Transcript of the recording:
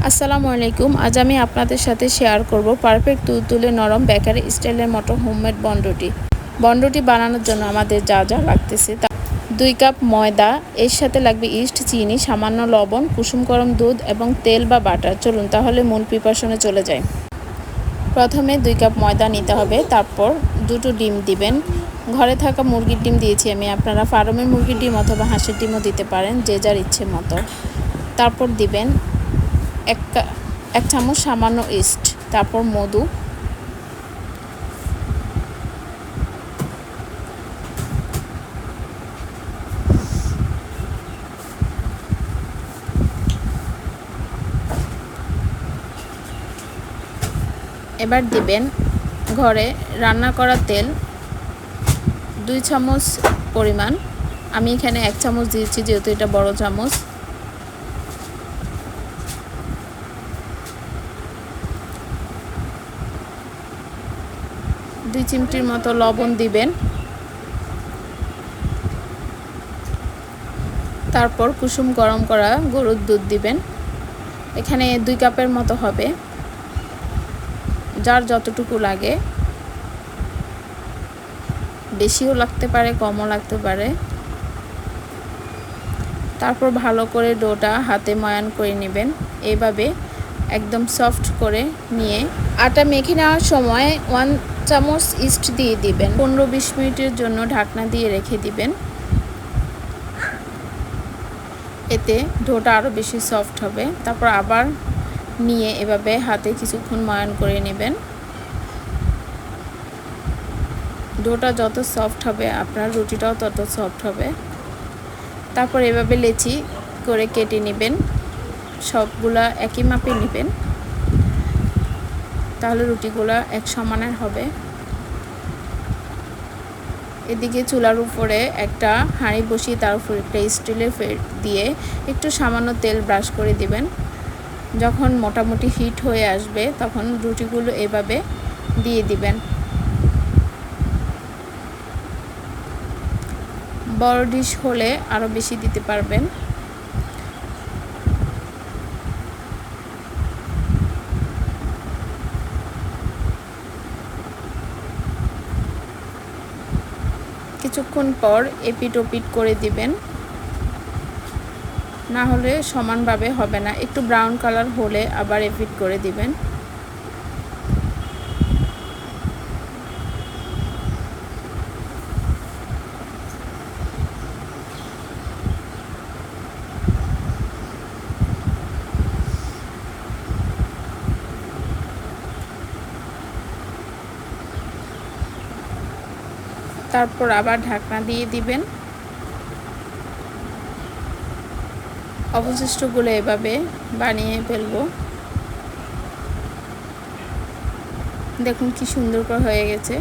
আসসালামু আলাইকুম। আজ আমি আপনাদের সাথে শেয়ার করব পারফেক্ট তুলতুলে নরম বেকারি স্টাইলের মতো হোমমেড বনরুটি। বনরুটি বানানোর জন্য আমাদের যা যা লাগতেছে 2 কাপ ময়দা, এর সাথে লাগবে ইস্ট, চিনি, সামান্য লবণ, কুসুম গরম দুধ এবং তেল বা বাটার। চলুন তাহলে মূল প্রিপারেশনে চলে যাই। প্রথমে 2 কাপ ময়দা নিতে হবে, তারপর 2টো ডিম দিবেন। ঘরে থাকা মুরগির ডিম দিয়েছি আমি, আপনারা ফার্মের মুরগির ডিম অথবা হাঁসের ডিমও দিতে পারেন, যে যার ইচ্ছে মতো। তারপর দিবেন এক চামচ সামান্য ইস্ট, তারপর মধু, এবার দিবেন ঘরে রান্না করা তেল 2 চামচ পরিমাণ। আমি এখানে 1 চামচ দিয়েছি যেহেতু এটা বড় চামচ। দুই চিমটির মতো লবণ দিবেন। তারপর কুসুম গরম করা গরুর দুধ দিবেন। এখানে 2 কাপের মতো হবে, যার যতটুকু লাগে, বেশিও লাগতে পারে কমও লাগতে পারে। তারপর ভালো করে ডোটা হাতে ময়ান করে নেবেন। এইভাবে একদম সফট করে নিয়ে আটা মেখে নেওয়ার সময় 1 চামচ ইস্ট দিয়ে দিবেন। 15-20 মিনিটের জন্য ঢাকনা দিয়ে রেখে দিবেন। এতে ডোটা আরও বেশি সফট হবে। তারপর আবার নিয়ে এভাবে হাতে কিছুক্ষণ ময়ান করে নেবেন। ডোটা যত সফট হবে আপনার রুটিটাও তত সফট হবে। তারপর এভাবে লেচি করে কেটে নেবেন। সবগুলা একই মাপে নেবেন, তাহলে রুটিগুলা এক সমানের হবে। এদিকে চুলার উপরে একটা হাঁড়ি বসিয়ে তার উপর একটা স্টিলের প্লেট দিয়ে একটু সামান্য তেল ব্রাশ করে দিবেন। যখন মোটামুটি হিট হয়ে আসবে তখন রুটিগুলো এভাবে দিয়ে দিবেন। বড় ডিশ হলে আরও বেশি দিতে পারবেন। কিছুক্ষণ পর এপিট ওপিট করে দিবেন, না হলে সমানভাবে হবে না। একটু ব্রাউন কালার হলে আবার এপিট করে দিবেন। তারপর আবার ঢাকনা দিয়ে দিবেন। অবশিষ্টগুলো এভাবে বানিয়ে ফেলবো। দেখুন কি সুন্দর করে হয়ে গেছে।